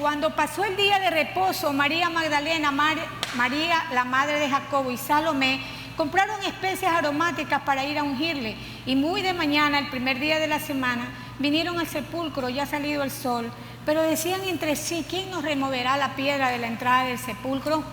cuando pasó el día de reposo, María Magdalena, María la madre de Jacobo y Salomé compraron especias aromáticas para ir a ungirle. Y muy de mañana, el primer día de la semana, vinieron al sepulcro, ya salido el sol, pero decían entre sí: ¿quién nos removerá la piedra de la entrada del sepulcro?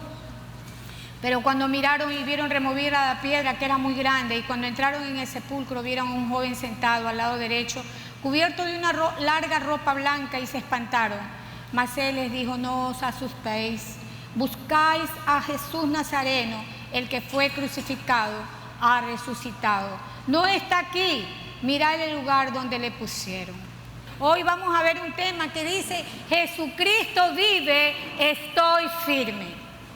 Pero cuando miraron y vieron remover a la piedra, que era muy grande, y cuando entraron en el sepulcro vieron a un joven sentado al lado derecho, cubierto de una larga ropa blanca, y se espantaron. Mas él les dijo: no os asustéis, buscáis a Jesús Nazareno, el que fue crucificado, ha resucitado. No está aquí, mirad el lugar donde le pusieron. Hoy vamos a ver un tema que dice: Jesucristo vive, estoy firme.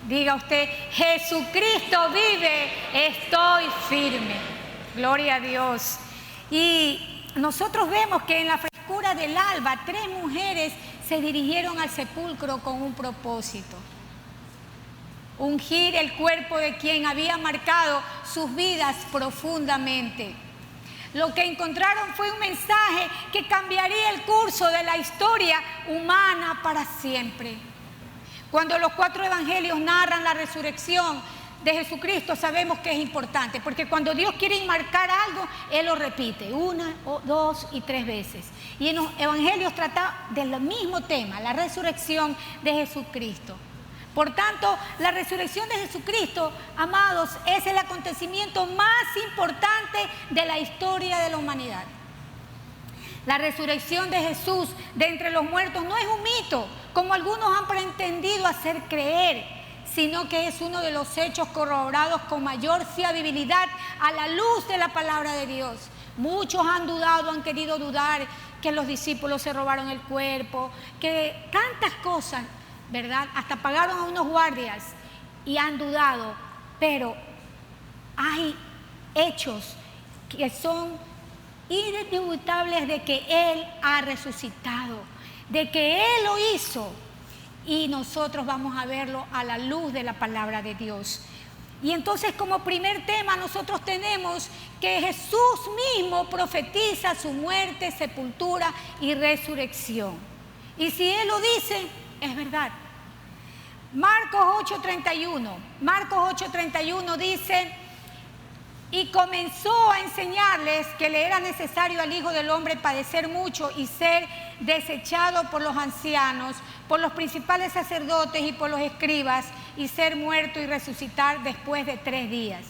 Diga usted: Jesucristo vive, estoy firme. Gloria a Dios. Y nosotros vemos que en la frescura del alba 3 mujeres se dirigieron al sepulcro con un propósito: ungir el cuerpo de quien había marcado sus vidas profundamente. Lo que encontraron fue un mensaje que cambiaría el curso de la historia humana para siempre. Cuando los 4 evangelios narran la resurrección de Jesucristo, sabemos que es importante, porque cuando Dios quiere enmarcar algo, Él lo repite 1, 2 y 3 veces. Y en los evangelios trata del mismo tema, la resurrección de Jesucristo. Por tanto, la resurrección de Jesucristo, amados, es el acontecimiento más importante de la historia de la humanidad. La resurrección de Jesús de entre los muertos no es un mito, como algunos han pretendido hacer creer, sino que es uno de los hechos corroborados con mayor fiabilidad a la luz de la palabra de Dios. Muchos han dudado, han querido dudar que los discípulos se robaron el cuerpo, que tantas cosas, ¿verdad? Hasta pagaron a unos guardias y han dudado, pero hay hechos que son indiscutibles de que Él ha resucitado, de que Él lo hizo, y nosotros vamos a verlo a la luz de la palabra de Dios. Y entonces, como primer tema, nosotros tenemos que Jesús mismo profetiza su muerte, sepultura y resurrección. Y si Él lo dice, es verdad. Marcos 8:31 dice: y comenzó a enseñarles que le era necesario al Hijo del Hombre padecer mucho y ser desechado por los ancianos, por los principales sacerdotes y por los escribas, y ser muerto y resucitar después de 3 días.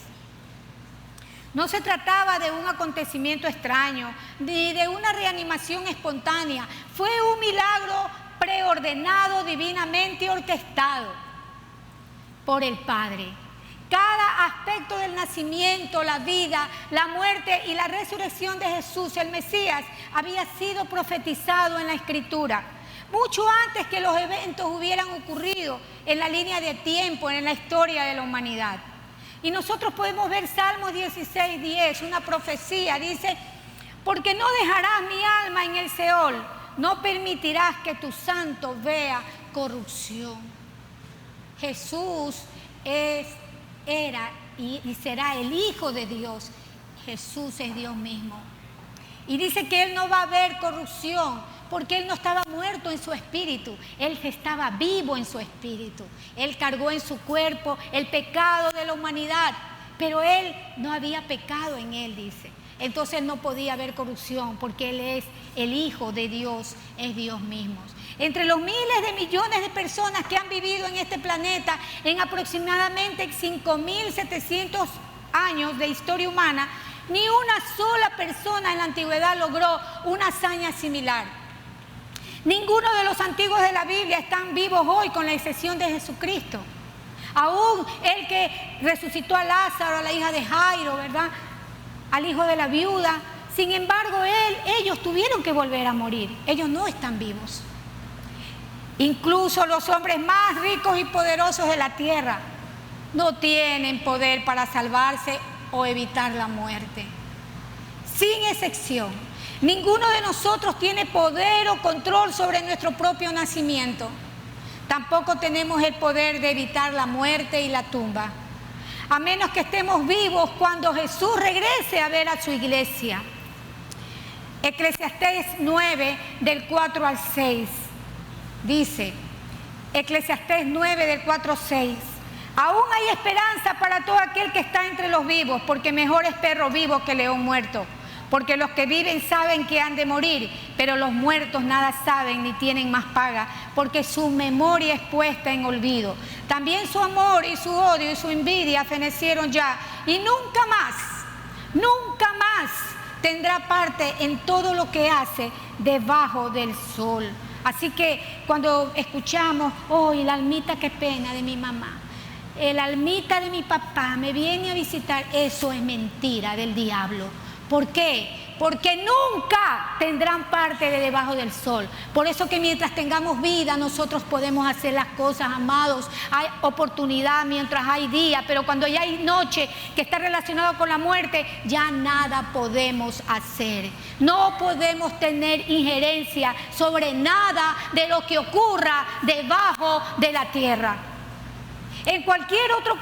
No se trataba de un acontecimiento extraño, ni de una reanimación espontánea. Fue un milagro preordenado, divinamente orquestado por el Padre. Cada aspecto del nacimiento, la vida, la muerte y la resurrección de Jesús, el Mesías, había sido profetizado en la Escritura, mucho antes que los eventos hubieran ocurrido en la línea de tiempo, en la historia de la humanidad. Y nosotros podemos ver Salmos 16:10, una profecía, dice: porque no dejarás mi alma en el Seol, no permitirás que tu santo vea corrupción. Jesús era y será el Hijo de Dios. Jesús es Dios mismo. Y dice que Él no va a ver corrupción, porque Él no estaba muerto en su espíritu, Él estaba vivo en su espíritu. Él cargó en su cuerpo el pecado de la humanidad, pero Él no había pecado en Él, dice. Entonces no podía haber corrupción, porque Él es el Hijo de Dios, es Dios mismo. Entre los miles de millones de personas que han vivido en este planeta en aproximadamente 5.700 años de historia humana, ni una sola persona en la antigüedad logró una hazaña similar. Ninguno de los antiguos de la Biblia están vivos hoy, con la excepción de Jesucristo. Aún el que resucitó a Lázaro, a la hija de Jairo, ¿verdad?, al hijo de la viuda. Sin embargo, ellos tuvieron que volver a morir. Ellos no están vivos. Incluso los hombres más ricos y poderosos de la tierra no tienen poder para salvarse o evitar la muerte. Sin excepción, ninguno de nosotros tiene poder o control sobre nuestro propio nacimiento. Tampoco tenemos el poder de evitar la muerte y la tumba, a menos que estemos vivos cuando Jesús regrese a ver a su iglesia. Eclesiastés 9, del 4 al 6, dice: Eclesiastés 9 del 4 al 6. Aún hay esperanza para todo aquel que está entre los vivos, porque mejor es perro vivo que león muerto. Porque los que viven saben que han de morir, pero los muertos nada saben ni tienen más paga, porque su memoria es puesta en olvido. También su amor y su odio y su envidia fenecieron ya, y nunca más tendrá parte en todo lo que hace debajo del sol. Así que cuando escuchamos, y la almita, qué pena de mi mamá, el almita de mi papá me viene a visitar, eso es mentira del diablo. ¿Por qué? Porque nunca tendrán parte de debajo del sol. Por eso que mientras tengamos vida, nosotros podemos hacer las cosas, amados. Hay oportunidad mientras hay día, pero cuando ya hay noche que está relacionado con la muerte, ya nada podemos hacer. No podemos tener injerencia sobre nada de lo que ocurra debajo de la tierra. En cualquier otro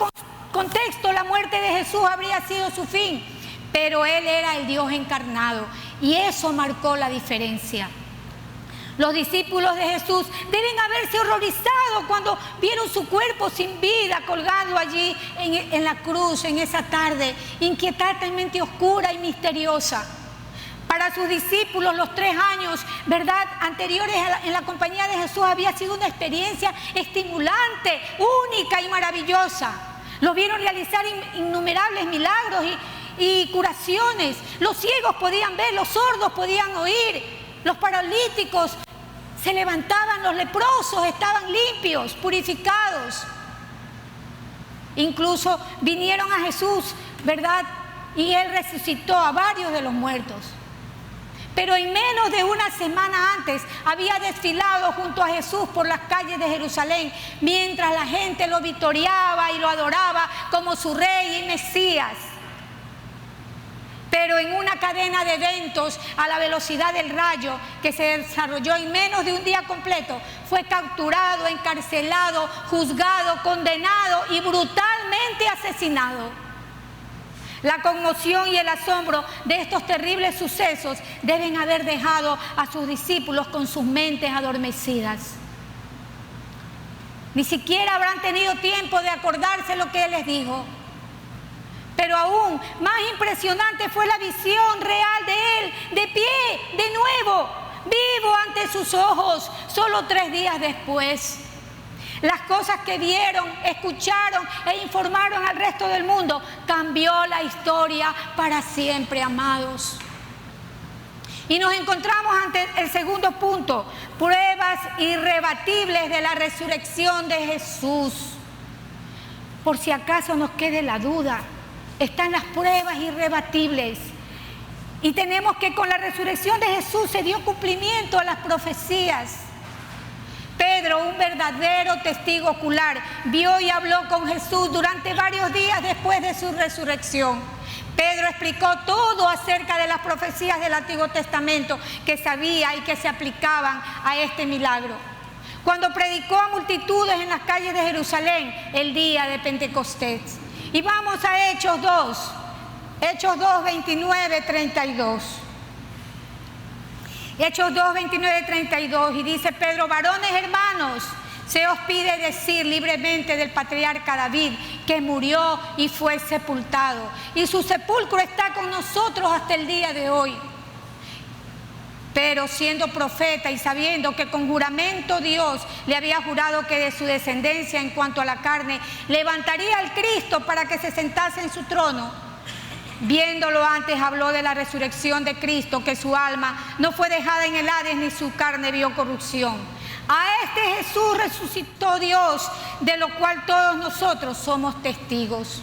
contexto, la muerte de Jesús habría sido su fin. Pero Él era el Dios encarnado y eso marcó la diferencia. Los discípulos de Jesús deben haberse horrorizado cuando vieron su cuerpo sin vida colgado allí en la cruz en esa tarde inquietantemente oscura y misteriosa. Para sus discípulos los 3 años, ¿verdad?, anteriores en la compañía de Jesús había sido una experiencia estimulante, única y maravillosa. Los vieron realizar innumerables milagros y curaciones. Los ciegos podían ver, los sordos podían oír, los paralíticos se levantaban, los leprosos estaban limpios, purificados. Incluso vinieron a Jesús, ¿verdad?, y Él resucitó a varios de los muertos. Pero en menos de una semana antes había desfilado junto a Jesús por las calles de Jerusalén, mientras la gente lo victoriaba y lo adoraba como su rey y Mesías. Pero en una cadena de eventos a la velocidad del rayo que se desarrolló en menos de un día completo, fue capturado, encarcelado, juzgado, condenado y brutalmente asesinado. La conmoción y el asombro de estos terribles sucesos deben haber dejado a sus discípulos con sus mentes adormecidas. Ni siquiera habrán tenido tiempo de acordarse lo que Él les dijo. Pero aún más impresionante fue la visión real de Él, de pie, de nuevo, vivo ante sus ojos, solo 3 días después. Las cosas que vieron, escucharon e informaron al resto del mundo cambió la historia para siempre, amados. Y nos encontramos ante el segundo punto, pruebas irrebatibles de la resurrección de Jesús. Por si acaso nos quede la duda, están las pruebas irrebatibles. Y tenemos que con la resurrección de Jesús se dio cumplimiento a las profecías. Pedro, un verdadero testigo ocular, vio y habló con Jesús durante varios días después de su resurrección. Pedro explicó todo acerca de las profecías del Antiguo Testamento que sabía y que se aplicaban a este milagro. Cuando predicó a multitudes en las calles de Jerusalén el día de Pentecostés. Y vamos a Hechos 2, 29, 32. Hechos 2, 29, 32, y dice Pedro: varones hermanos, se os pide decir libremente del patriarca David, que murió y fue sepultado, y su sepulcro está con nosotros hasta el día de hoy. Pero siendo profeta y sabiendo que con juramento Dios le había jurado que de su descendencia en cuanto a la carne levantaría al Cristo para que se sentase en su trono, viéndolo antes habló de la resurrección de Cristo, que su alma no fue dejada en el Hades ni su carne vio corrupción. A este Jesús resucitó Dios, de lo cual todos nosotros somos testigos.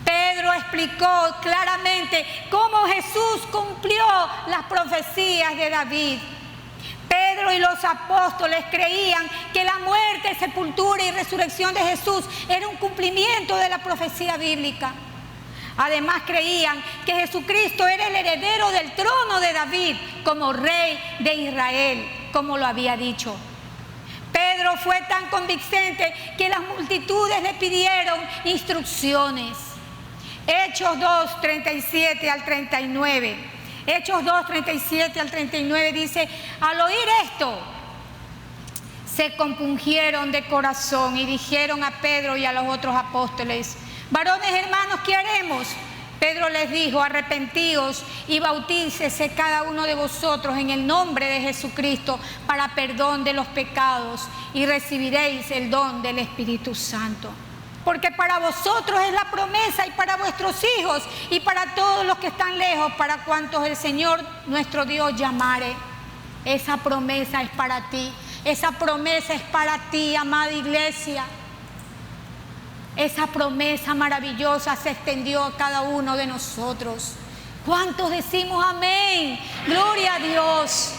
Pedro explicó claramente cómo Jesús cumplió las profecías de David. Pedro y los apóstoles creían que la muerte, sepultura y resurrección de Jesús era un cumplimiento de la profecía bíblica. Además creían que Jesucristo era el heredero del trono de David como rey de Israel, como lo había dicho. Pedro fue tan convincente que las multitudes le pidieron instrucciones. Hechos 2, 37 al 39. Hechos 2, 37 al 39 dice: al oír esto, se compungieron de corazón y dijeron a Pedro y a los otros apóstoles: varones hermanos, ¿qué haremos? Pedro les dijo: arrepentíos y bautícese cada uno de vosotros en el nombre de Jesucristo para perdón de los pecados, y recibiréis el don del Espíritu Santo. Porque para vosotros es la promesa, y para vuestros hijos, y para todos los que están lejos, para cuantos el Señor nuestro Dios llamare. Esa promesa es para ti. Esa promesa es para ti, amada iglesia. Esa promesa maravillosa se extendió a cada uno de nosotros. ¿Cuántos decimos amén? Gloria a Dios.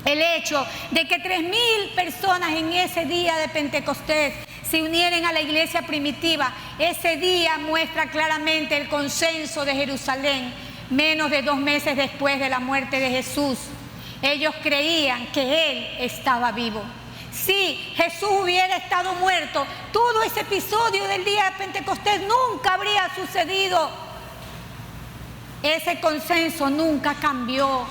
El hecho de que 3,000 personas en ese día de Pentecostés se unieran a la iglesia primitiva, ese día muestra claramente el consenso de Jerusalén. Menos de 2 meses después de la muerte de Jesús, ellos creían que Él estaba vivo. Si Jesús hubiera estado muerto, todo ese episodio del día de Pentecostés nunca habría sucedido. Ese consenso nunca cambió,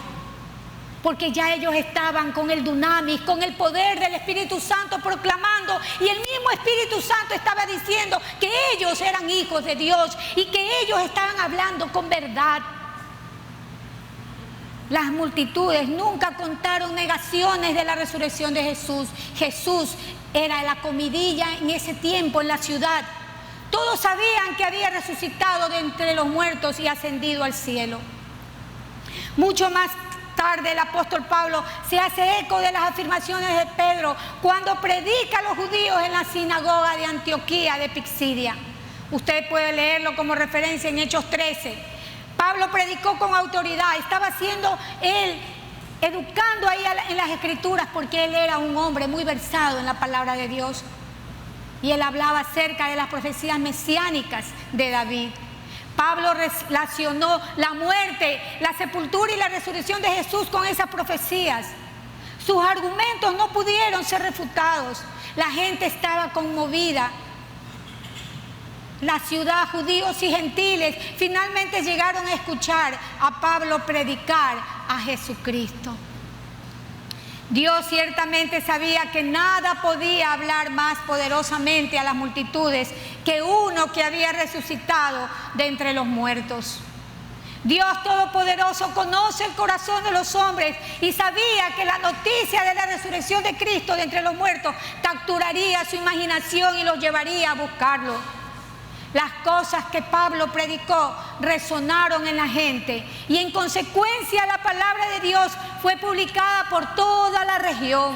porque ya ellos estaban con el dunamis, con el poder del Espíritu Santo proclamando, y el mismo Espíritu Santo estaba diciendo que ellos eran hijos de Dios y que ellos estaban hablando con verdad. Las multitudes nunca contaron negaciones de la resurrección de Jesús. Jesús era la comidilla en ese tiempo en la ciudad. Todos sabían que había resucitado de entre los muertos y ascendido al cielo. Mucho más tarde el apóstol Pablo se hace eco de las afirmaciones de Pedro cuando predica a los judíos en la sinagoga de Antioquía de Pisidia. Usted puede leerlo como referencia en Hechos 13. Pablo predicó con autoridad, estaba haciendo él, educando ahí en las escrituras, porque él era un hombre muy versado en la palabra de Dios. Y él hablaba acerca de las profecías mesiánicas de David. Pablo relacionó la muerte, la sepultura y la resurrección de Jesús con esas profecías. Sus argumentos no pudieron ser refutados. La gente estaba conmovida. La ciudad, judíos y gentiles, finalmente llegaron a escuchar a Pablo predicar a Jesucristo. Dios ciertamente sabía que nada podía hablar más poderosamente a las multitudes que uno que había resucitado de entre los muertos. Dios Todopoderoso conoce el corazón de los hombres y sabía que la noticia de la resurrección de Cristo de entre los muertos capturaría su imaginación y los llevaría a buscarlo. Las cosas que Pablo predicó resonaron en la gente y en consecuencia la palabra de Dios fue publicada por toda la región.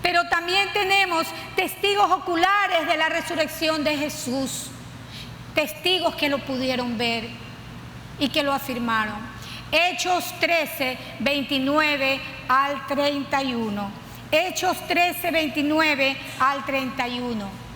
Pero también tenemos testigos oculares de la resurrección de Jesús, testigos que lo pudieron ver y que lo afirmaron. Hechos 13, 29 al 31. Hechos 13, 29 al 31.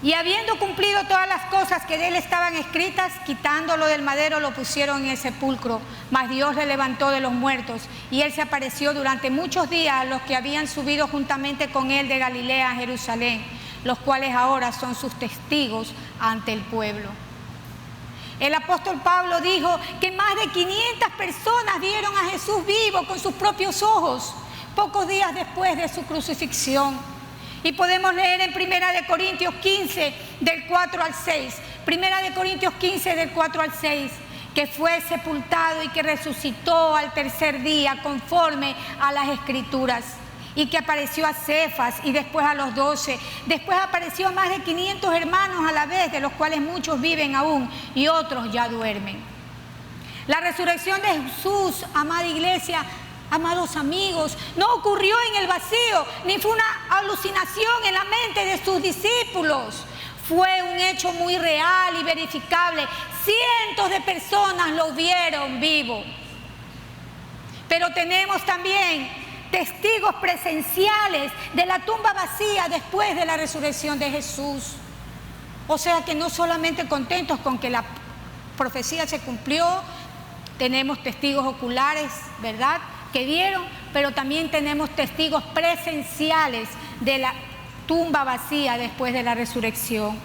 Y habiendo cumplido todas las cosas que de él estaban escritas, quitándolo del madero lo pusieron en el sepulcro. Mas Dios le levantó de los muertos, y él se apareció durante muchos días a los que habían subido juntamente con él de Galilea a Jerusalén, los cuales ahora son sus testigos ante el pueblo. El apóstol Pablo dijo que más de 500 personas vieron a Jesús vivo con sus propios ojos, pocos días después de su crucifixión. Y podemos leer en 1 Corintios 15, del 4 al 6. 1 Corintios 15, del 4 al 6. Que fue sepultado y que resucitó al tercer día conforme a las Escrituras. Y que apareció a Cefas y después a los 12. Después apareció a más de 500 hermanos a la vez, de los cuales muchos viven aún y otros ya duermen. La resurrección de Jesús, amada iglesia, amados amigos, no ocurrió en el vacío, ni fue una alucinación en la mente de sus discípulos. Fue un hecho muy real y verificable. Cientos de personas lo vieron vivo. Pero tenemos también testigos presenciales de la tumba vacía después de la resurrección de Jesús. O sea que no solamente contentos con que la profecía se cumplió, tenemos testigos oculares, ¿verdad?, que vieron, pero también tenemos testigos presenciales de la tumba vacía después de la resurrección.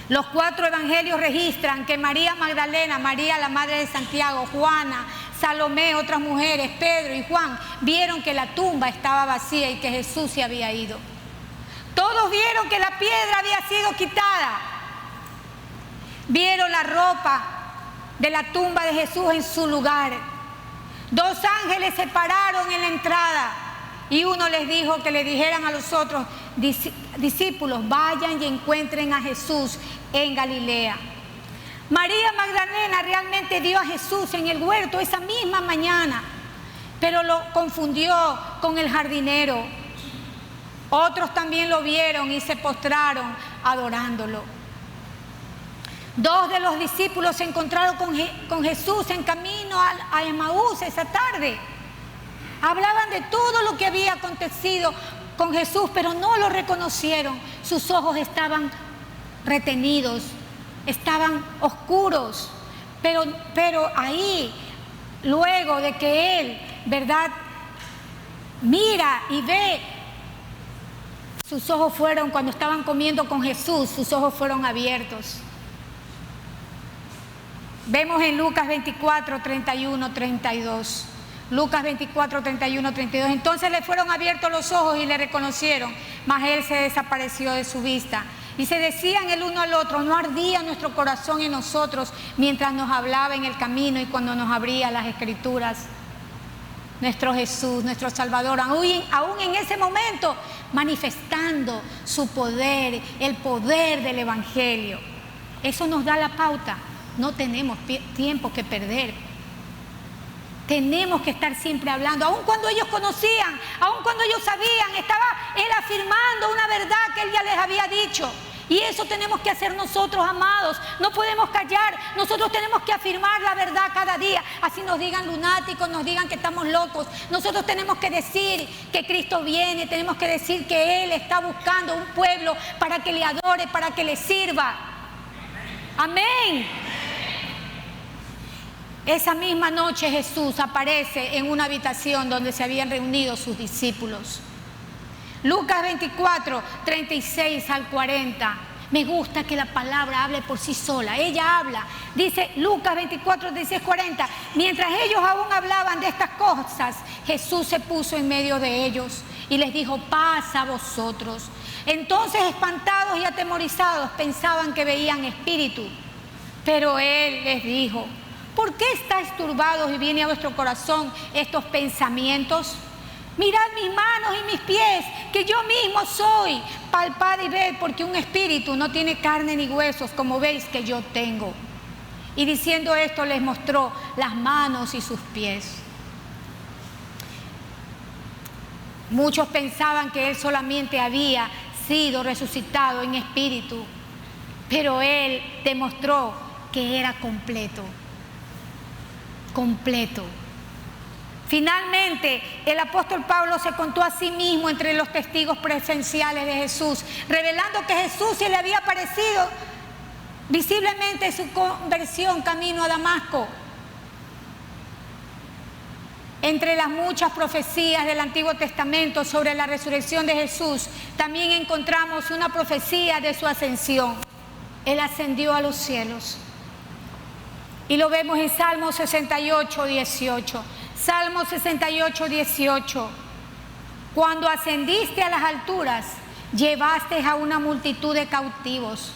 Los 4 evangelios registran que María Magdalena, María la madre de Santiago, Juana, Salomé, otras mujeres, Pedro y Juan, vieron que la tumba estaba vacía y que Jesús se había ido. Todos vieron que la piedra había sido quitada. Vieron la ropa de la tumba de Jesús en su lugar. 2 ángeles se pararon en la entrada y uno les dijo que le dijeran a los otros discípulos: vayan y encuentren a Jesús en Galilea. María Magdalena realmente vio a Jesús en el huerto esa misma mañana, pero lo confundió con el jardinero. Otros también lo vieron y se postraron adorándolo. 2 de los discípulos se encontraron con Jesús en camino a Emaús esa tarde. Hablaban de todo lo que había acontecido con Jesús, pero no lo reconocieron. Sus ojos estaban retenidos, estaban oscuros, pero ahí, luego de que él, ¿verdad?, mira y ve, sus ojos fueron, cuando estaban comiendo con Jesús, sus ojos fueron abiertos. Vemos en Lucas 24, 31, 32. Lucas 24, 31, 32. Entonces le fueron abiertos los ojos y le reconocieron, mas él se desapareció de su vista. Y se decían el uno al otro: ¿no ardía nuestro corazón en nosotros mientras nos hablaba en el camino y cuando nos abría las Escrituras? Nuestro Jesús, nuestro Salvador, aún en ese momento manifestando su poder, el poder del Evangelio. Eso nos da la pauta. No tenemos tiempo que perder. Tenemos que estar siempre hablando, aun cuando ellos conocían, aun cuando ellos sabían, estaba él afirmando una verdad que él ya les había dicho. Y eso tenemos que hacer nosotros, amados. No podemos callar. Nosotros tenemos que afirmar la verdad cada día. Así nos digan lunáticos, nos digan que estamos locos. Nosotros tenemos que decir que Cristo viene. Tenemos que decir que Él está buscando un pueblo para que le adore, para que le sirva. Amén. Esa misma noche Jesús aparece en una habitación donde se habían reunido sus discípulos. Lucas 24, 36 al 40. Me gusta que la palabra hable por sí sola. Ella habla. Dice Lucas 24, 36, 40. Mientras ellos aún hablaban de estas cosas, Jesús se puso en medio de ellos y les dijo: paz a vosotros. Entonces, espantados y atemorizados, pensaban que veían espíritu. Pero Él les dijo: ¿por qué estáis turbados y viene a vuestro corazón estos pensamientos? Mirad mis manos y mis pies, que yo mismo soy. Palpad y ved, porque un espíritu no tiene carne ni huesos, como veis que yo tengo. Y diciendo esto, les mostró las manos y sus pies. Muchos pensaban que Él solamente había sido resucitado en espíritu, pero Él demostró que era completo. Completo. Finalmente, el apóstol Pablo se contó a sí mismo entre los testigos presenciales de Jesús, revelando que Jesús se le había aparecido visiblemente en su conversión camino a Damasco. Entre las muchas profecías del Antiguo Testamento sobre la resurrección de Jesús, también encontramos una profecía de su ascensión. Él ascendió a los cielos. Y lo vemos en Salmo 68, 18. Salmo 68, 18. Cuando ascendiste a las alturas, llevaste a una multitud de cautivos.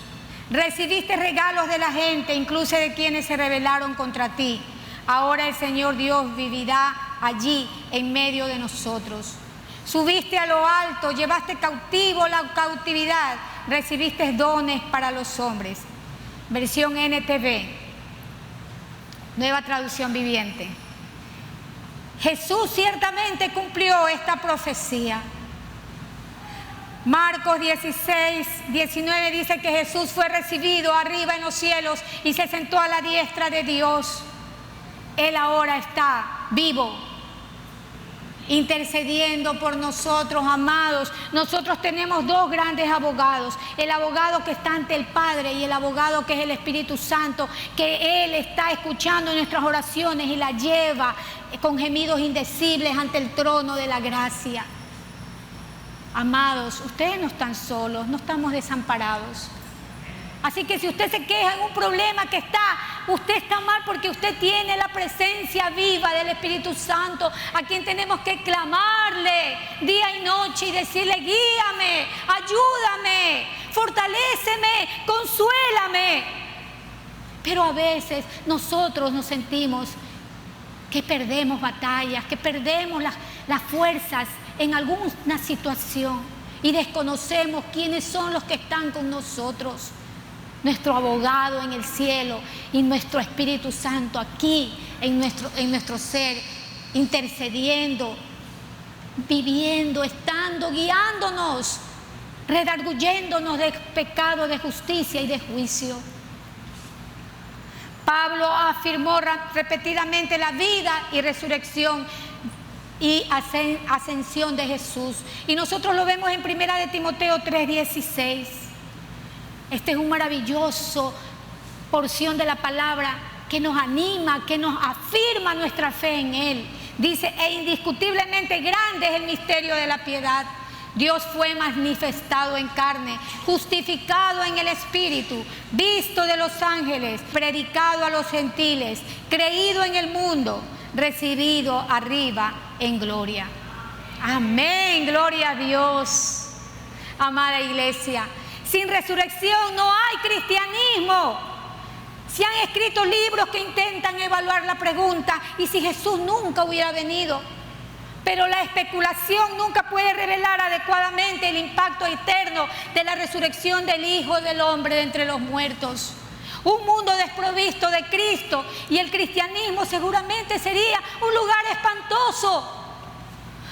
Recibiste regalos de la gente, incluso de quienes se rebelaron contra ti. Ahora el Señor Dios vivirá allí en medio de nosotros. Subiste a lo alto, llevaste cautivo la cautividad, recibiste dones para los hombres. Versión NTV. Nueva traducción viviente. Jesús ciertamente cumplió esta profecía. Marcos 16, 19 dice que Jesús fue recibido arriba en los cielos y se sentó a la diestra de Dios. Él ahora está vivo, intercediendo por nosotros, amados. Nosotros tenemos dos grandes abogados: el abogado que está ante el Padre y el abogado que es el Espíritu Santo, que Él está escuchando nuestras oraciones y las lleva con gemidos indecibles ante el trono de la gracia. Amados, ustedes no están solos, no estamos desamparados. Así que si usted se queja en un problema que usted está mal porque usted tiene la presencia viva del Espíritu Santo, a quien tenemos que clamarle día y noche y decirle: guíame, ayúdame, fortaléceme, consuélame. Pero a veces nosotros nos sentimos que perdemos batallas, que perdemos las fuerzas en alguna situación y desconocemos quiénes son los que están con nosotros. Nuestro abogado en el cielo y nuestro Espíritu Santo aquí en nuestro ser, intercediendo, viviendo, estando, guiándonos, redarguyéndonos de pecado, de justicia y de juicio. Pablo afirmó repetidamente la vida y resurrección y ascensión de Jesús. Y nosotros lo vemos en 1 de Timoteo 3:16. Este es un maravilloso porción de la palabra que nos anima, que nos afirma nuestra fe en Él. Dice: e indiscutiblemente grande es el misterio de la piedad. Dios fue manifestado en carne, justificado en el Espíritu, visto de los ángeles, predicado a los gentiles, creído en el mundo, recibido arriba en gloria. Amén, gloria a Dios. Amada iglesia, sin resurrección no hay cristianismo. Se han escrito libros que intentan evaluar la pregunta: ¿y si Jesús nunca hubiera venido? Pero la especulación nunca puede revelar adecuadamente el impacto eterno de la resurrección del Hijo del Hombre de entre los muertos. Un mundo desprovisto de Cristo y el cristianismo seguramente sería un lugar espantoso,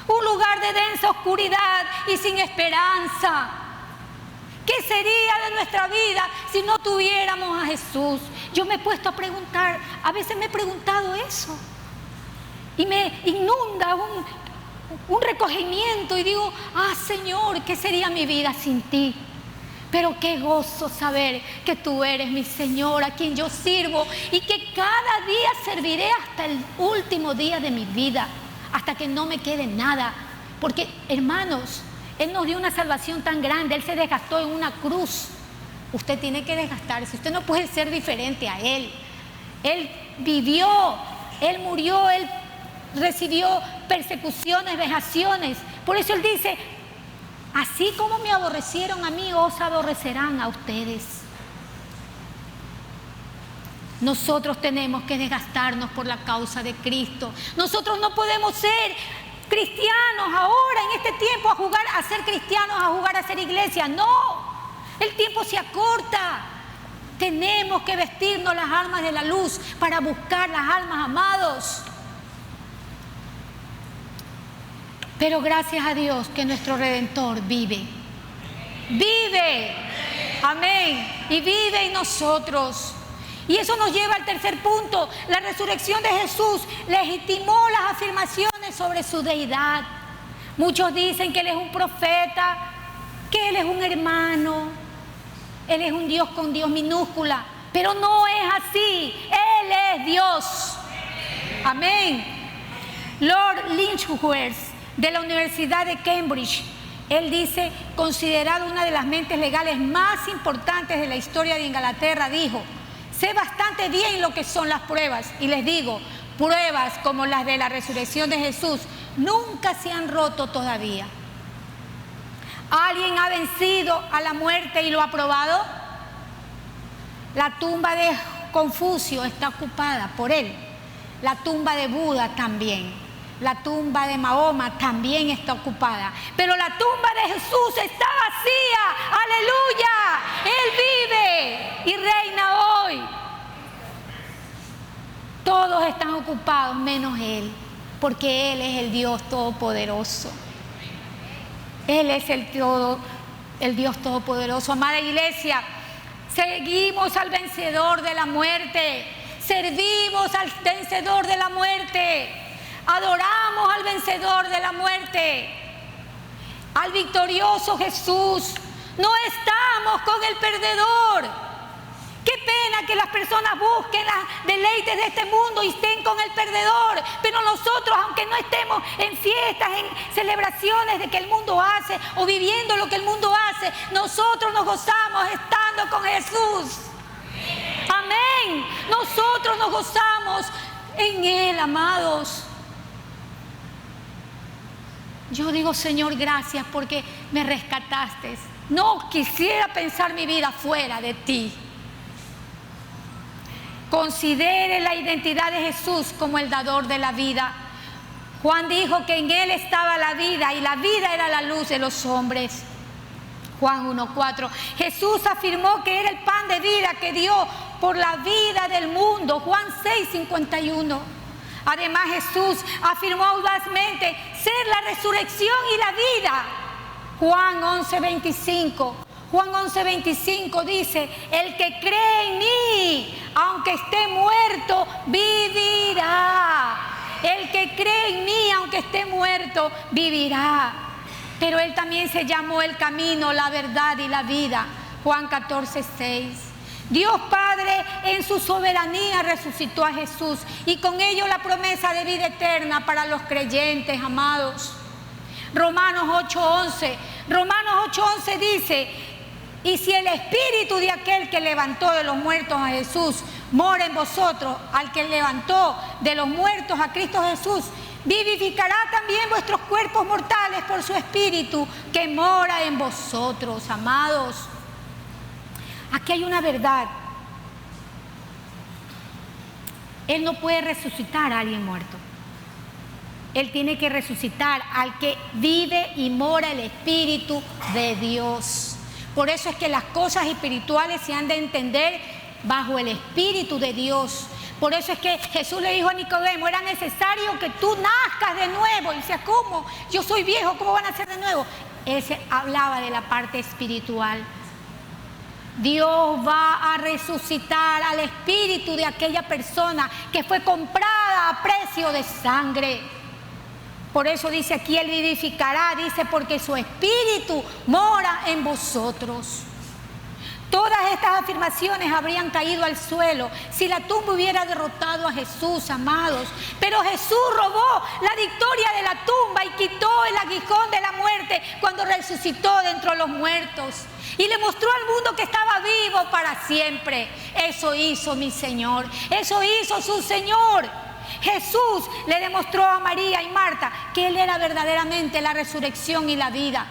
un lugar de densa oscuridad y sin esperanza. ¿Qué sería de nuestra vida si no tuviéramos a Jesús? Yo me he puesto a preguntar, a veces me he preguntado eso, y me inunda un recogimiento y digo: Señor, ¿qué sería mi vida sin ti? Pero qué gozo saber que tú eres mi Señor, a quien yo sirvo, y que cada día serviré hasta el último día de mi vida, hasta que no me quede nada. Porque, hermanos, Él nos dio una salvación tan grande, Él se desgastó en una cruz. Usted tiene que desgastarse, usted no puede ser diferente a Él. Él vivió, Él murió, Él recibió persecuciones, vejaciones. Por eso Él dice: así como me aborrecieron a mí, os aborrecerán a ustedes. Nosotros tenemos que desgastarnos por la causa de Cristo. Nosotros no podemos ser cristianos ahora, en este tiempo, a ser cristianos, a jugar a ser iglesia. No, el tiempo se acorta. Tenemos que vestirnos las armas de la luz para buscar las almas, amados. Pero gracias a Dios que nuestro Redentor vive. Vive. Amén. Y vive en nosotros. Y eso nos lleva al tercer punto. La resurrección de Jesús legitimó las afirmaciones sobre su deidad. Muchos dicen que Él es un profeta, que Él es un hermano, Él es un Dios con Dios minúscula. Pero no es así. Él es Dios. Amén. Lord Lynchworth, de la Universidad de Cambridge, él dice, considerado una de las mentes legales más importantes de la historia de Inglaterra, dijo: sé bastante bien lo que son las pruebas, y les digo, pruebas como las de la resurrección de Jesús nunca se han roto todavía. ¿Alguien ha vencido a la muerte y lo ha probado? La tumba de Confucio está ocupada por él, la tumba de Buda también. La tumba de Mahoma también está ocupada. Pero la tumba de Jesús está vacía. ¡Aleluya! Él vive y reina hoy. Todos están ocupados menos Él, porque Él es el Dios Todopoderoso. Él es el Dios Todopoderoso. Amada iglesia, seguimos al vencedor de la muerte. Servimos al vencedor de la muerte. Adoramos al vencedor de la muerte, al victorioso Jesús. No estamos con el perdedor. Qué pena a que las personas busquen las deleites de este mundo y estén con el perdedor. Pero nosotros, aunque no estemos en fiestas, en celebraciones de que el mundo hace o viviendo lo que el mundo hace, nosotros nos gozamos estando con Jesús. Amén. Nosotros nos gozamos en Él, amados. Yo digo, Señor, gracias porque me rescataste. No quisiera pensar mi vida fuera de ti. Considere la identidad de Jesús como el dador de la vida. Juan dijo que en Él estaba la vida y la vida era la luz de los hombres. Juan 1:4. Jesús afirmó que era el pan de vida que dio por la vida del mundo. Juan 6:51. Además, Jesús afirmó audazmente ser la resurrección y la vida. Juan 11:25. Juan 11:25 dice: el que cree en mí, aunque esté muerto, vivirá. El que cree en mí, aunque esté muerto, vivirá. Pero Él también se llamó el camino, la verdad y la vida. Juan 14:6. Dios Padre en su soberanía resucitó a Jesús y con ello la promesa de vida eterna para los creyentes, amados. Romanos 8:11. Romanos 8:11 dice: y si el espíritu de aquel que levantó de los muertos a Jesús mora en vosotros, al que levantó de los muertos a Cristo Jesús, vivificará también vuestros cuerpos mortales por su espíritu que mora en vosotros, amados. Aquí hay una verdad. Él no puede resucitar a alguien muerto. Él tiene que resucitar al que vive y mora el Espíritu de Dios. Por eso es que las cosas espirituales se han de entender bajo el Espíritu de Dios. Por eso es que Jesús le dijo a Nicodemo: era necesario que tú nazcas de nuevo. Y decía: ¿cómo? Yo soy viejo, ¿cómo van a nacer de nuevo? Él hablaba de la parte espiritual. Dios va a resucitar al espíritu de aquella persona que fue comprada a precio de sangre. Por eso dice aquí: Él vivificará, dice, porque su espíritu mora en vosotros. Todas estas afirmaciones habrían caído al suelo si la tumba hubiera derrotado a Jesús, amados. Pero Jesús robó la victoria de la tumba y quitó el aguijón de la muerte cuando resucitó de entre los muertos. Y le mostró al mundo que estaba vivo para siempre. Eso hizo mi Señor. Eso hizo su Señor. Jesús le demostró a María y Marta que Él era verdaderamente la resurrección y la vida.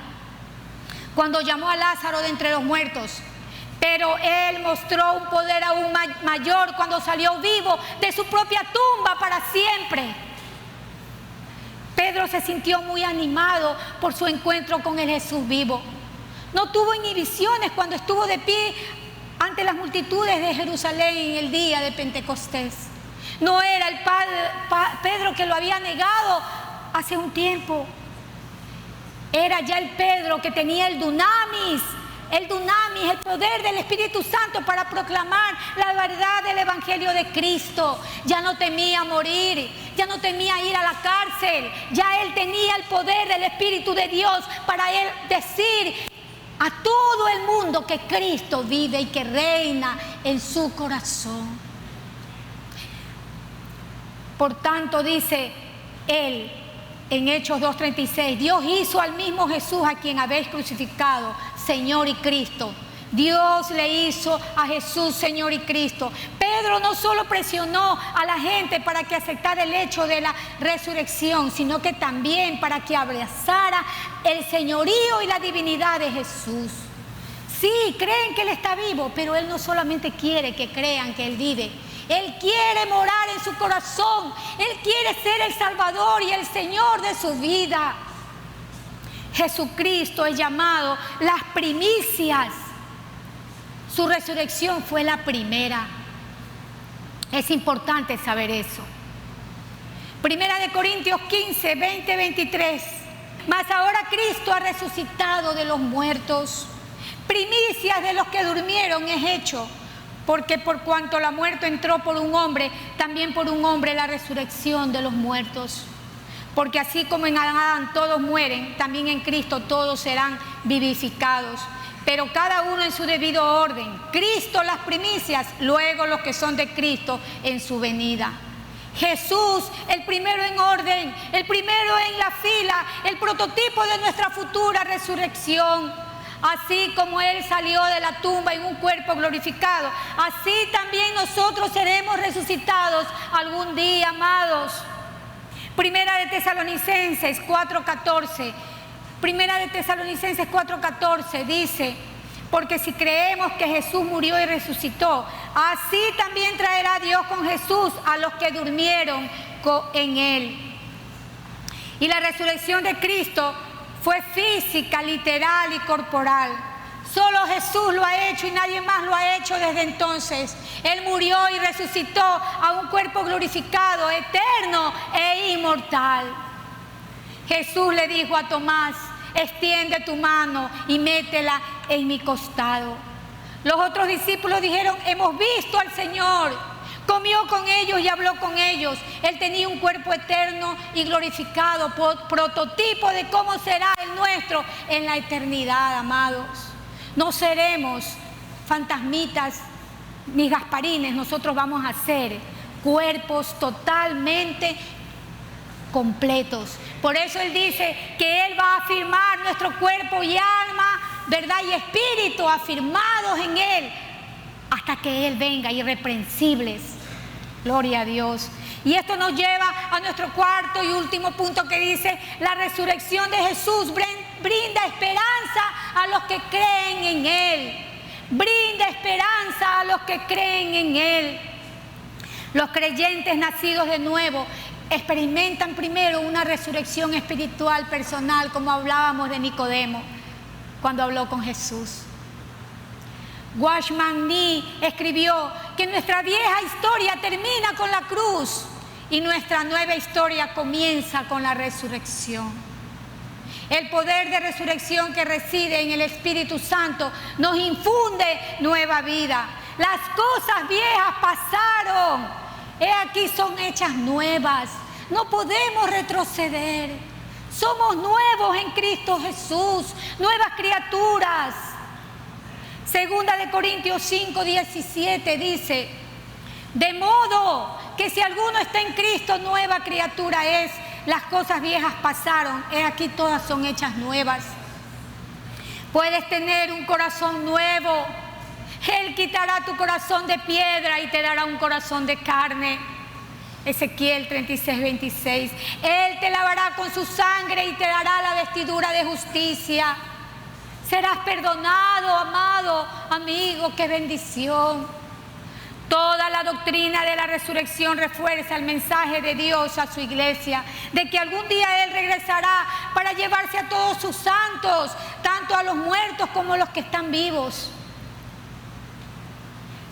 Cuando llamó a Lázaro de entre los muertos. Pero Él mostró un poder aún mayor cuando salió vivo de su propia tumba para siempre. Pedro se sintió muy animado por su encuentro con el Jesús vivo. No tuvo inhibiciones cuando estuvo de pie ante las multitudes de Jerusalén en el día de Pentecostés. No era el Pedro que lo había negado hace un tiempo. Era ya el Pedro que tenía el dunamis, el poder del Espíritu Santo para proclamar la verdad del Evangelio de Cristo. Ya no temía morir, ya no temía ir a la cárcel. Ya él tenía el poder del Espíritu de Dios para él decir a todo el mundo que Cristo vive y que reina en su corazón. Por tanto, dice él en Hechos 2:36, Dios hizo al mismo Jesús a quien habéis crucificado, Señor y Cristo. Dios le hizo a Jesús Señor y Cristo. Pedro no solo presionó a la gente para que aceptara el hecho de la resurrección, sino que también para que abrazara el señorío y la divinidad de Jesús. Sí, creen que Él está vivo, pero Él no solamente quiere que crean que Él vive. Él quiere morar en su corazón. Él quiere ser el Salvador y el Señor de su vida. Jesucristo es llamado las primicias. Su resurrección fue la primera. Es importante saber eso. Primera de Corintios 15, 20, 23. Mas ahora Cristo ha resucitado de los muertos. Primicias de los que durmieron es hecho. Porque por cuanto la muerte entró por un hombre, también por un hombre la resurrección de los muertos. Porque así como en Adán todos mueren, también en Cristo todos serán vivificados. pero cada uno en su debido orden. Cristo las primicias, luego los que son de Cristo en su venida. Jesús, el primero en orden, el primero en la fila, el prototipo de nuestra futura resurrección. Así como Él salió de la tumba en un cuerpo glorificado, así también nosotros seremos resucitados algún día, amados. Primera de Tesalonicenses 4:14. Primera de Tesalonicenses 4:14 dice: porque si creemos que Jesús murió y resucitó, así también traerá Dios con Jesús a los que durmieron en Él. Y la resurrección de Cristo fue física, literal y corporal. Solo Jesús lo ha hecho y nadie más lo ha hecho desde entonces. Él murió y resucitó a un cuerpo glorificado, eterno e inmortal. Jesús le dijo a Tomás: extiende tu mano y métela en mi costado. Los otros discípulos dijeron: hemos visto al Señor. Comió con ellos y habló con ellos. Él tenía un cuerpo eterno y glorificado, prototipo de cómo será el nuestro en la eternidad, amados. No seremos fantasmitas ni gasparines, nosotros vamos a ser cuerpos totalmente completos. Por eso Él dice que Él va a afirmar nuestro cuerpo y alma, verdad y espíritu afirmados en Él hasta que Él venga, irreprensibles. Gloria a Dios. Y esto nos lleva a nuestro cuarto y último punto, que dice: la resurrección de Jesús brinda esperanza a los que creen en Él. Brinda esperanza a los que creen en Él. Los creyentes nacidos de nuevo experimentan primero una resurrección espiritual personal, como hablábamos de Nicodemo cuando habló con Jesús. Watchman Nee escribió que nuestra vieja historia termina con la cruz y nuestra nueva historia comienza con la resurrección. El poder de resurrección que reside en el Espíritu Santo nos infunde nueva vida. Las cosas viejas pasaron, he aquí son hechas nuevas. No podemos retroceder. Somos nuevos en Cristo Jesús, nuevas criaturas. Segunda de Corintios 5:17 dice: de modo que si alguno está en Cristo, nueva criatura es. Las cosas viejas pasaron, he aquí todas son hechas nuevas. Puedes tener un corazón nuevo. Él quitará tu corazón de piedra y te dará un corazón de carne. Ezequiel 36:26. Él te lavará con su sangre y te dará la vestidura de justicia. Serás perdonado, amado amigo, qué bendición. Toda la doctrina de la resurrección refuerza el mensaje de Dios a su iglesia, de que algún día Él regresará para llevarse a todos sus santos, tanto a los muertos como a los que están vivos.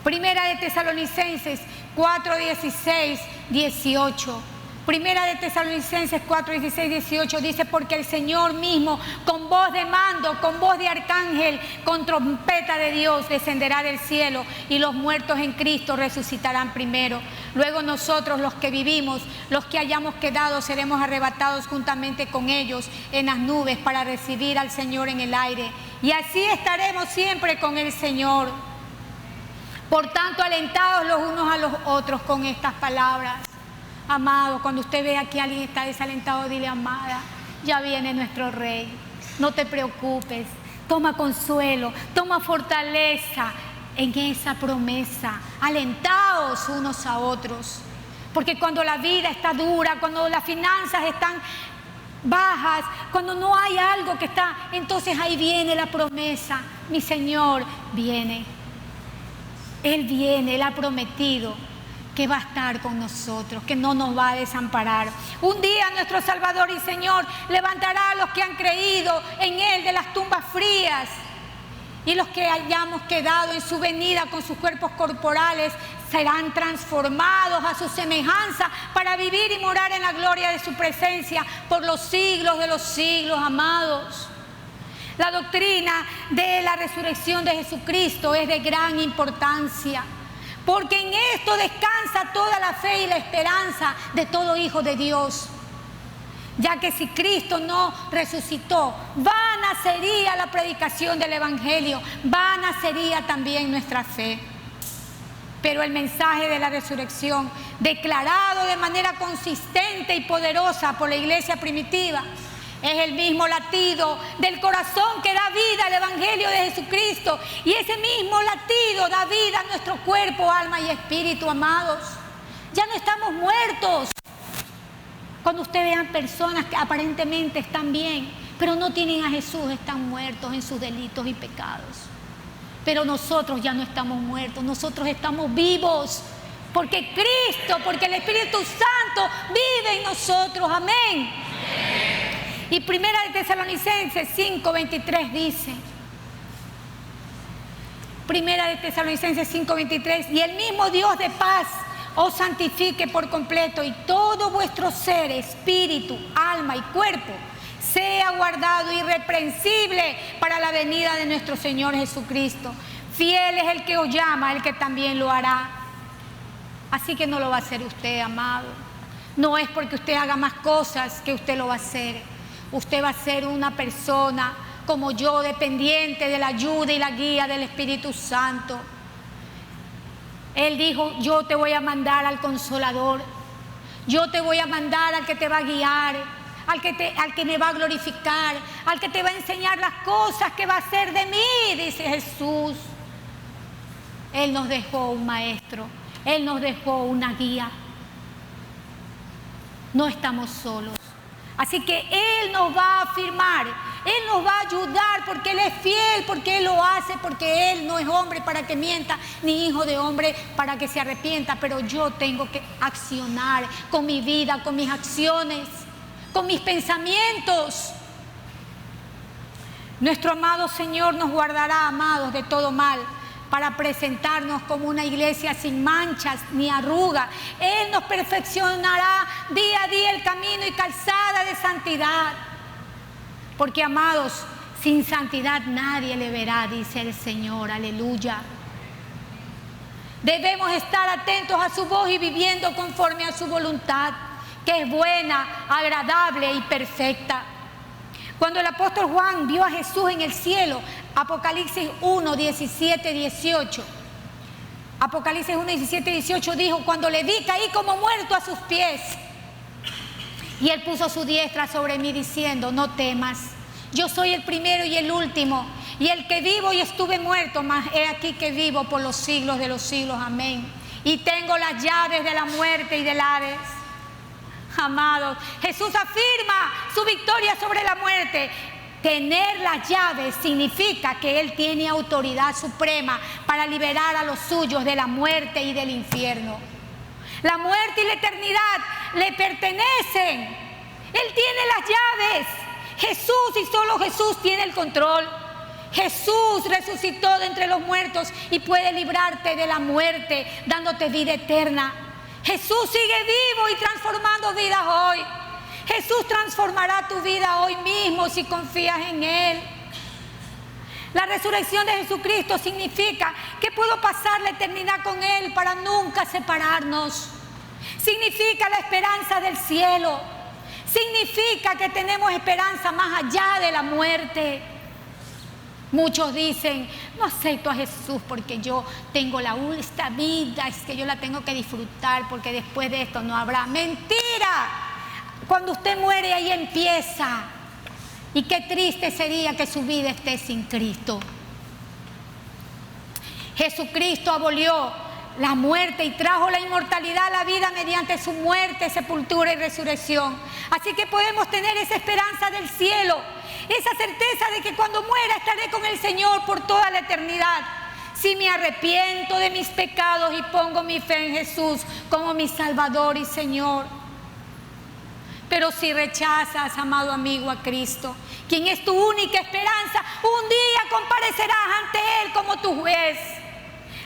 Primera de Tesalonicenses 4:16-18. Primera de Tesalonicenses 4:16-18 dice: porque el Señor mismo, con voz de mando, con voz de arcángel, con trompeta de Dios, descenderá del cielo, y los muertos en Cristo resucitarán primero. Luego nosotros, los que vivimos, los que hayamos quedado, seremos arrebatados juntamente con ellos en las nubes para recibir al Señor en el aire. Y así estaremos siempre con el Señor. Por tanto, alentados los unos a los otros con estas palabras. Amado, cuando usted vea que alguien está desalentado, dile: amada, ya viene nuestro Rey. No te preocupes, toma consuelo, toma fortaleza en esa promesa. Alentaos unos a otros. Porque cuando la vida está dura, cuando las finanzas están bajas, cuando no hay algo que está, entonces ahí viene la promesa. Mi Señor viene. Él viene, Él ha prometido que va a estar con nosotros, que no nos va a desamparar. Un día nuestro Salvador y Señor levantará a los que han creído en Él de las tumbas frías, y los que hayamos quedado en su venida con sus cuerpos corporales serán transformados a su semejanza para vivir y morar en la gloria de su presencia por los siglos de los siglos, amados. La doctrina de la resurrección de Jesucristo es de gran importancia, porque en esto descansa toda la fe y la esperanza de todo hijo de Dios. Ya que si Cristo no resucitó, vana vana sería la predicación del Evangelio, vana sería también nuestra fe. Pero el mensaje de la resurrección, declarado de manera consistente y poderosa por la iglesia primitiva, es el mismo latido del corazón que da vida al Evangelio de Jesucristo. Y ese mismo latido da vida a nuestro cuerpo, alma y espíritu, amados. Ya no estamos muertos. Cuando ustedes vean personas que aparentemente están bien, pero no tienen a Jesús, están muertos en sus delitos y pecados. Pero nosotros ya no estamos muertos, nosotros estamos vivos. Porque Cristo, porque el Espíritu Santo vive en nosotros. Amén. Y Primera de Tesalonicenses 5:23 dice, Primera de Tesalonicenses 5:23, y el mismo Dios de paz os santifique por completo, y todo vuestro ser, espíritu, alma y cuerpo sea guardado irreprensible para la venida de nuestro Señor Jesucristo. Fiel es el que os llama, el que también lo hará. Así que no lo va a hacer usted, amado. No es porque usted haga más cosas que usted lo va a hacer. Usted va a ser una persona como yo, dependiente de la ayuda y la guía del Espíritu Santo. Él dijo, yo te voy a mandar al Consolador. Yo te voy a mandar al que te va a guiar, al que me va a glorificar, al que te va a enseñar las cosas que va a hacer de mí, dice Jesús. Él nos dejó un maestro, Él nos dejó una guía. No estamos solos. Así que Él nos va a afirmar, Él nos va a ayudar porque Él es fiel, porque Él lo hace, porque Él no es hombre para que mienta, ni hijo de hombre para que se arrepienta. Pero yo tengo que accionar con mi vida, con mis acciones, con mis pensamientos. Nuestro amado Señor nos guardará, amados, de todo mal, para presentarnos como una iglesia sin manchas ni arruga. Él nos perfeccionará día a día el camino y calzada de santidad. Porque, amados, sin santidad nadie le verá, dice el Señor. Aleluya. Debemos estar atentos a su voz y viviendo conforme a su voluntad, que es buena, agradable y perfecta. Cuando el apóstol Juan vio a Jesús en el cielo, Apocalipsis 1, 17, 18. Apocalipsis 1, 17, 18 dijo, cuando le vi caí como muerto a sus pies. Y Él puso su diestra sobre mí diciendo, no temas, yo soy el primero y el último, y el que vivo y estuve muerto, mas he aquí que vivo por los siglos de los siglos. Amén. Y tengo las llaves de la muerte y del Hades. Amados, Jesús afirma su victoria sobre la muerte. Tener las llaves significa que Él tiene autoridad suprema para liberar a los suyos de la muerte y del infierno. La muerte y la eternidad le pertenecen. Él tiene las llaves. Jesús y solo Jesús tiene el control. Jesús resucitó de entre los muertos y puede librarte de la muerte, dándote vida eterna. Jesús sigue vivo y transformando vidas hoy. Jesús transformará tu vida hoy mismo si confías en Él. La resurrección de Jesucristo significa que puedo pasar la eternidad con Él para nunca separarnos. Significa la esperanza del cielo. Significa que tenemos esperanza más allá de la muerte. Muchos dicen, no acepto a Jesús porque yo tengo esta vida, es que yo la tengo que disfrutar porque después de esto no habrá. ¡Mentira! Cuando usted muere ahí empieza. Y qué triste sería que su vida esté sin Cristo. Jesucristo abolió la muerte y trajo la inmortalidad a la vida mediante su muerte, sepultura y resurrección. Así que podemos tener esa esperanza del cielo, esa certeza de que cuando muera estaré con el Señor por toda la eternidad. Si me arrepiento de mis pecados y pongo mi fe en Jesús como mi Salvador y Señor. Pero si rechazas, amado amigo, a Cristo, quien es tu única esperanza, un día comparecerás ante Él como tu juez,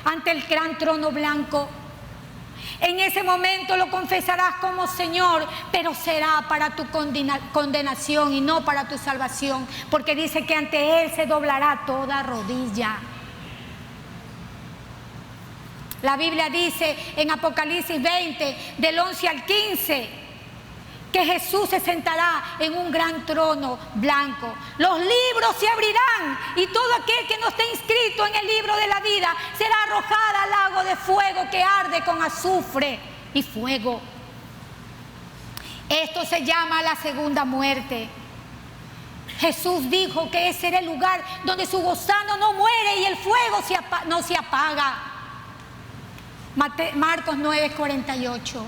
ante el gran trono blanco. En ese momento lo confesarás como Señor, pero será para tu condenación y no para tu salvación, porque dice que ante Él se doblará toda rodilla. La Biblia dice en Apocalipsis 20, del 11 al 15, que Jesús se sentará en un gran trono blanco. Los libros se abrirán y todo aquel que no esté inscrito en el libro de la vida será arrojado al lago de fuego que arde con azufre y fuego. Esto se llama la segunda muerte. Jesús dijo que ese era el lugar donde su gusano no muere y el fuego no se apaga. Marcos 9:48.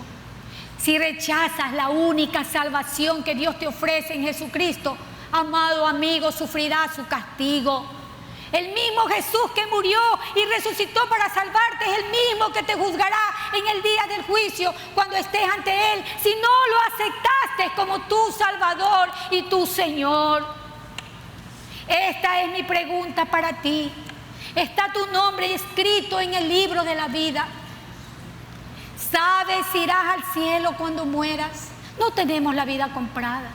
Si rechazas la única salvación que Dios te ofrece en Jesucristo, amado amigo, sufrirás su castigo. El mismo Jesús que murió y resucitó para salvarte es el mismo que te juzgará en el día del juicio cuando estés ante Él, si no lo aceptaste como tu Salvador y tu Señor. Esta es mi pregunta para ti. ¿Está tu nombre escrito en el libro de la vida? ¿Sabes si irás al cielo cuando mueras? No tenemos la vida comprada.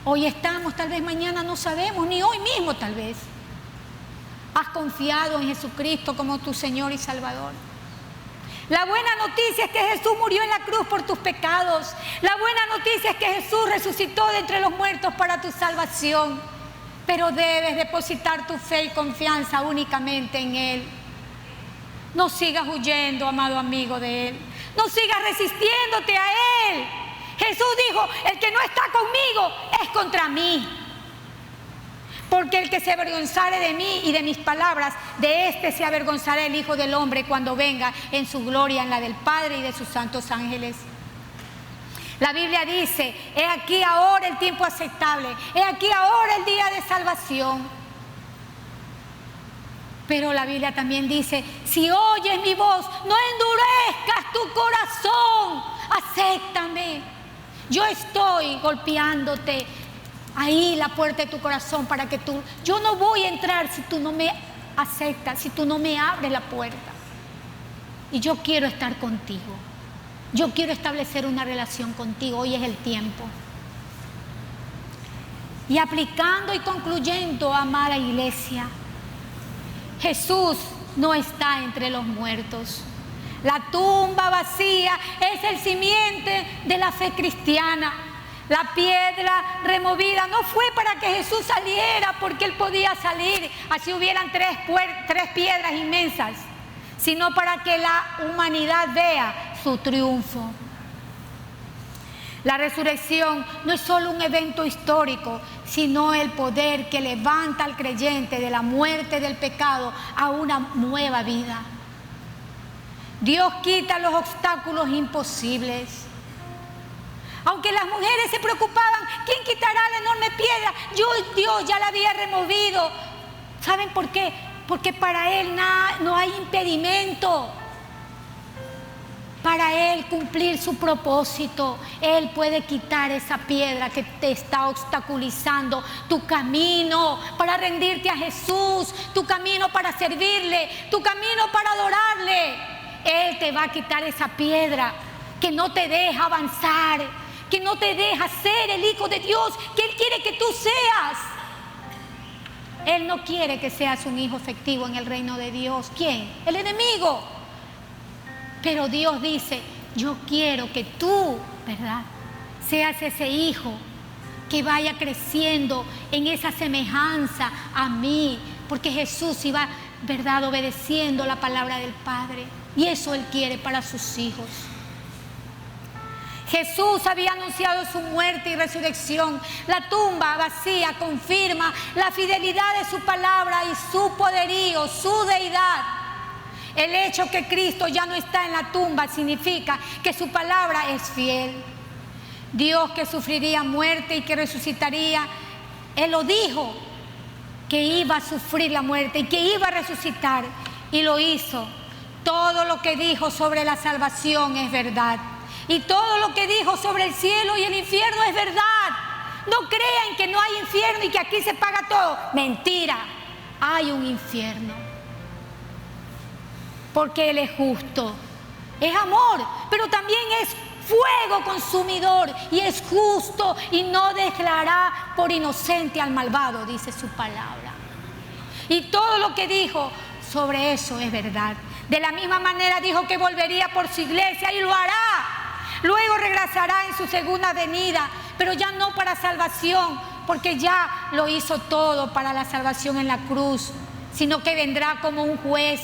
Hoy estamos, tal vez mañana no sabemos, ni hoy mismo tal vez. ¿Has confiado en Jesucristo como tu Señor y Salvador? La buena noticia es que Jesús murió en la cruz por tus pecados. La buena noticia es que Jesús resucitó de entre los muertos para tu salvación. Pero debes depositar tu fe y confianza únicamente en Él. No sigas huyendo, amado amigo, de Él. No sigas resistiéndote a Él. Jesús dijo, el que no está conmigo es contra mí. Porque el que se avergonzare de mí y de mis palabras, de este se avergonzará el Hijo del Hombre cuando venga en su gloria, en la del Padre y de sus santos ángeles. La Biblia dice, he aquí ahora el tiempo aceptable, he aquí ahora el día de salvación. Pero la Biblia también dice, si oyes mi voz, no endurezcas tu corazón, acéptame. Yo estoy golpeándote ahí la puerta de tu corazón para que yo no voy a entrar si tú no me aceptas, si tú no me abres la puerta. Y yo quiero estar contigo. Yo quiero establecer una relación contigo. Hoy es el tiempo. Y aplicando y concluyendo, amada iglesia, Jesús no está entre los muertos. La tumba vacía es el simiente de la fe cristiana. La piedra removida no fue para que Jesús saliera porque Él podía salir, así hubieran tres piedras inmensas, sino para que la humanidad vea su triunfo. La resurrección no es solo un evento histórico, sino el poder que levanta al creyente de la muerte del pecado a una nueva vida. Dios quita los obstáculos imposibles. Aunque las mujeres se preocupaban, ¿quién quitará la enorme piedra? Dios ya la había removido. ¿Saben por qué? Porque para Él no hay impedimento. Para Él cumplir su propósito, Él puede quitar esa piedra que te está obstaculizando tu camino para rendirte a Jesús, tu camino para servirle, tu camino para adorarle. Él te va a quitar esa piedra que no te deja avanzar, que no te deja ser el Hijo de Dios que Él quiere que tú seas. Él no quiere que seas un hijo efectivo en el reino de Dios. ¿Quién? El enemigo. Pero Dios dice, yo quiero que tú, ¿verdad?, seas ese hijo que vaya creciendo en esa semejanza a mí, porque Jesús iba, ¿verdad?, obedeciendo la palabra del Padre, y eso Él quiere para sus hijos. Jesús había anunciado su muerte y resurrección. La tumba vacía confirma la fidelidad de su palabra y su poderío, su deidad. El hecho que Cristo ya no está en la tumba significa que su palabra es fiel. Dios, que sufriría muerte y que resucitaría, Él lo dijo, que iba a sufrir la muerte y que iba a resucitar, y lo hizo. Todo lo que dijo sobre la salvación es verdad, y todo lo que dijo sobre el cielo y el infierno es verdad. No crean que no hay infierno y que aquí se paga todo. Mentira, hay un infierno. Porque Él es justo, es amor, pero también es fuego consumidor, y es justo y no declarará por inocente al malvado, dice su palabra. Y todo lo que dijo sobre eso es verdad. De la misma manera dijo que volvería por su iglesia, y lo hará. Luego regresará en su segunda venida, pero ya no para salvación, porque ya lo hizo todo para la salvación en la cruz, sino que vendrá como un juez.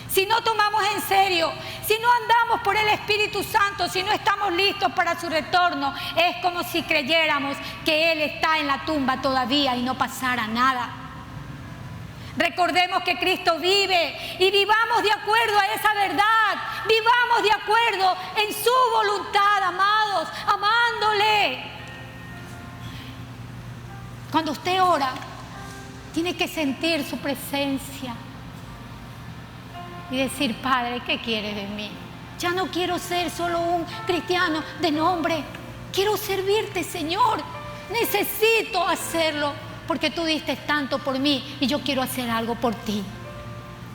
Si no tomamos en serio, si no andamos por el Espíritu Santo, si no estamos listos para su retorno, es como si creyéramos que Él está en la tumba todavía y no pasara nada. Recordemos que Cristo vive y vivamos de acuerdo a esa verdad, vivamos de acuerdo en su voluntad, amados, amándole. Cuando usted ora, tiene que sentir su presencia y decir: Padre, ¿qué quieres de mí? Ya no quiero ser solo un cristiano de nombre, quiero servirte, Señor. Necesito hacerlo porque tú diste tanto por mí y yo quiero hacer algo por ti.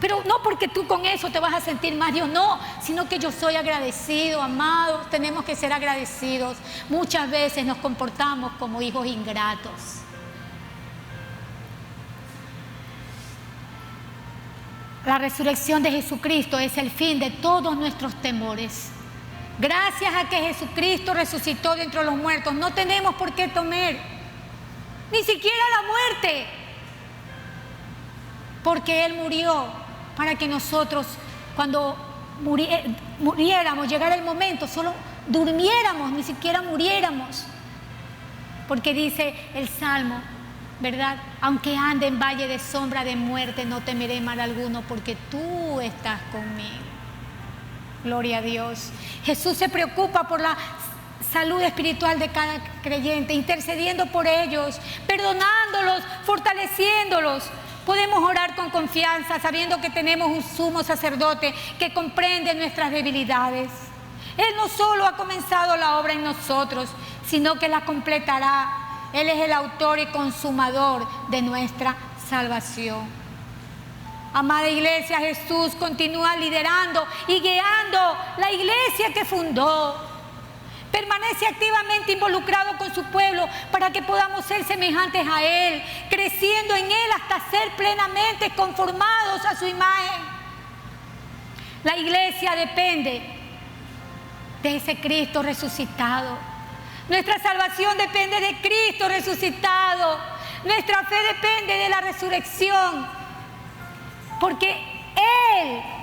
Pero no porque tú con eso te vas a sentir más Dios, no, sino que yo soy agradecido, amados. Tenemos que ser agradecidos. Muchas veces nos comportamos como hijos ingratos. La resurrección de Jesucristo es el fin de todos nuestros temores. Gracias a que Jesucristo resucitó de entre los muertos, no tenemos por qué temer, ni siquiera la muerte, porque Él murió para que nosotros, cuando muriéramos, llegara el momento, solo durmiéramos, ni siquiera muriéramos. Porque dice el Salmo, ¿verdad? Aunque ande en valle de sombra de muerte, no temeré mal alguno, porque tú estás conmigo. Gloria a Dios. Jesús se preocupa por la salud espiritual de cada creyente, intercediendo por ellos, perdonándolos, fortaleciéndolos. Podemos orar con confianza, sabiendo que tenemos un sumo sacerdote que comprende nuestras debilidades. Él no solo ha comenzado la obra en nosotros, sino que la completará. Él es el autor y consumador de nuestra salvación. Amada iglesia, Jesús continúa liderando y guiando la iglesia que fundó. Permanece activamente involucrado con su pueblo para que podamos ser semejantes a Él, creciendo en Él hasta ser plenamente conformados a su imagen. La iglesia depende de ese Cristo resucitado. Nuestra salvación depende de Cristo resucitado. Nuestra fe depende de la resurrección, porque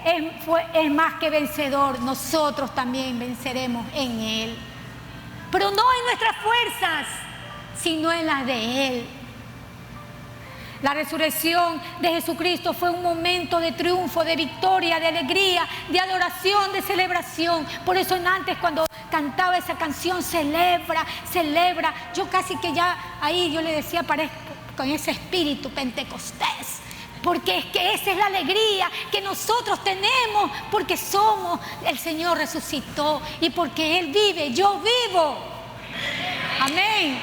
Él es más que vencedor. Nosotros también venceremos en Él, pero no en nuestras fuerzas, sino en las de Él. La resurrección de Jesucristo fue un momento de triunfo, de victoria, de alegría, de adoración, de celebración. Por eso antes, cuando cantaba esa canción, celebra, celebra, yo casi que ya ahí yo le decía, parezco con ese espíritu pentecostés, porque es que esa es la alegría que nosotros tenemos, porque somos, el Señor resucitó y porque Él vive, yo vivo. Amén.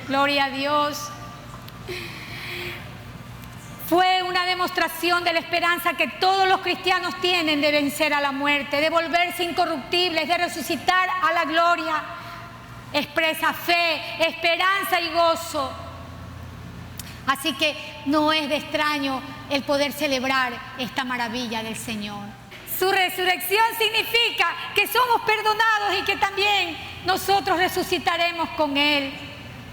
Gloria a Dios. Fue una demostración de la esperanza que todos los cristianos tienen de vencer a la muerte, de volverse incorruptibles, de resucitar a la gloria. Expresa fe, esperanza y gozo. Así que no es de extraño el poder celebrar esta maravilla del Señor. Su resurrección significa que somos perdonados y que también nosotros resucitaremos con Él.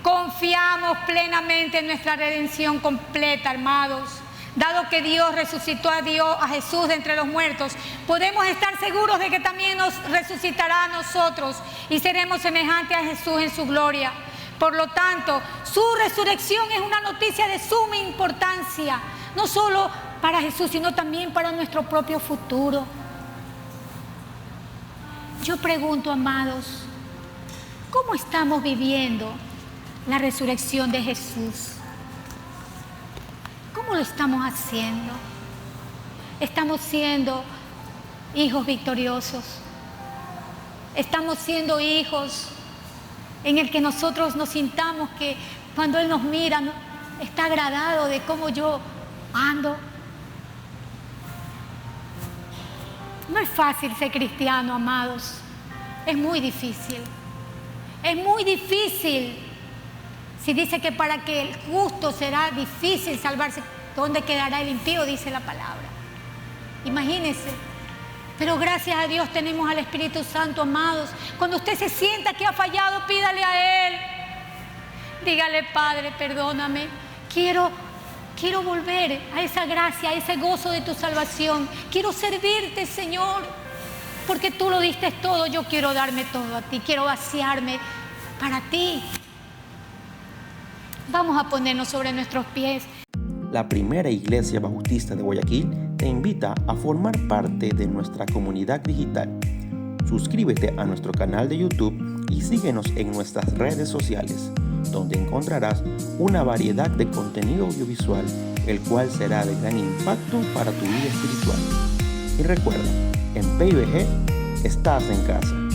Confiamos plenamente en nuestra redención completa, amados. Dado que Dios resucitó a Jesús de entre los muertos, podemos estar seguros de que también nos resucitará a nosotros y seremos semejantes a Jesús en su gloria. Por lo tanto, su resurrección es una noticia de suma importancia, no solo para Jesús, sino también para nuestro propio futuro. Yo pregunto, amados, ¿cómo estamos viviendo la resurrección de Jesús? ¿Cómo lo estamos haciendo? ¿Estamos siendo hijos victoriosos? ¿Estamos siendo hijos en el que nosotros nos sintamos que cuando Él nos mira está agradado de cómo yo ando? No es fácil ser cristiano, amados. Es muy difícil. Es muy difícil. Si dice que para que el justo será difícil salvarse, ¿dónde quedará el impío? Dice la palabra. Imagínense. Pero gracias a Dios tenemos al Espíritu Santo, amados. Cuando usted se sienta que ha fallado, pídale a Él. Dígale: Padre, perdóname. Quiero volver a esa gracia, a ese gozo de tu salvación. Quiero servirte, Señor, porque tú lo diste todo. Yo quiero darme todo a ti. Quiero vaciarme para ti. Vamos a ponernos sobre nuestros pies. La Primera Iglesia Bautista de Guayaquil te invita a formar parte de nuestra comunidad digital. Suscríbete a nuestro canal de YouTube y síguenos en nuestras redes sociales, donde encontrarás una variedad de contenido audiovisual, el cual será de gran impacto para tu vida espiritual. Y recuerda, en PIBG estás en casa.